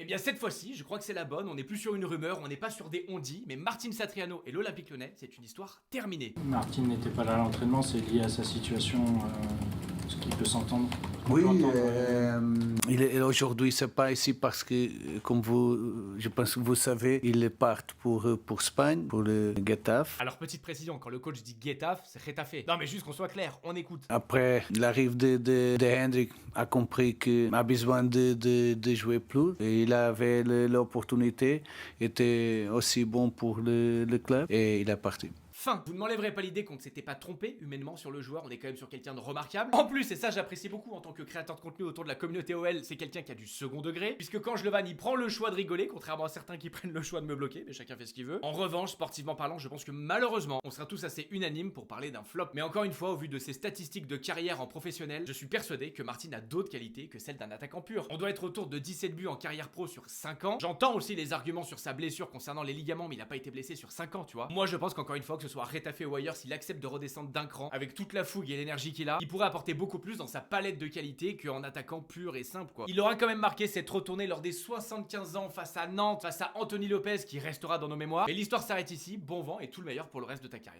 bien cette fois-ci, je crois que c'est la bonne, on n'est plus sur une rumeur, on n'est pas sur des on-dit, mais Martín Satriano et l'Olympique Lyonnais, c'est une histoire terminée. Martin n'était pas là à l'entraînement, c'est lié à sa situation, ce qui peut s'entendre. Oui, aujourd'hui, c'est pas ici parce que, comme vous, je pense que vous savez, ils partent pour Espagne, pour le Getafe. Alors petite précision, quand le coach dit Getafe, c'est Getafe. Non mais juste qu'on soit clair, on écoute. Après, l'arrivée de Hendrik a compris qu'il a besoin de jouer plus. Et il avait l'opportunité, était aussi bon pour le club et il est parti. Fin. Vous ne m'enlèverez pas l'idée qu'on ne s'était pas trompé humainement sur le joueur, on est quand même sur quelqu'un de remarquable. En plus, et ça j'apprécie beaucoup en tant que créateur de contenu autour de la communauté OL, c'est quelqu'un qui a du second degré, puisque quand je le vanne, il prend le choix de rigoler, contrairement à certains qui prennent le choix de me bloquer, mais chacun fait ce qu'il veut. En revanche, sportivement parlant, je pense que malheureusement, on sera tous assez unanimes pour parler d'un flop. Mais encore une fois, au vu de ses statistiques de carrière en professionnel, je suis persuadé que Martin a d'autres qualités que celles d'un attaquant pur. On doit être autour de 17 buts en carrière pro sur 5 ans. J'entends aussi les arguments sur sa blessure concernant les ligaments, mais il a pas été blessé sur 5 ans, tu vois. Moi, je pense qu'encore une fois, que ce soit Getafe ou ailleurs, s'il accepte de redescendre d'un cran, avec toute la fougue et l'énergie qu'il a, il pourrait apporter beaucoup plus dans sa palette de qualité qu'en attaquant pur et simple, quoi. Il aura quand même marqué cette retournée lors des 75 ans face à Nantes, face à Anthony Lopez, qui restera dans nos mémoires. Mais l'histoire s'arrête ici, bon vent et tout le meilleur pour le reste de ta carrière.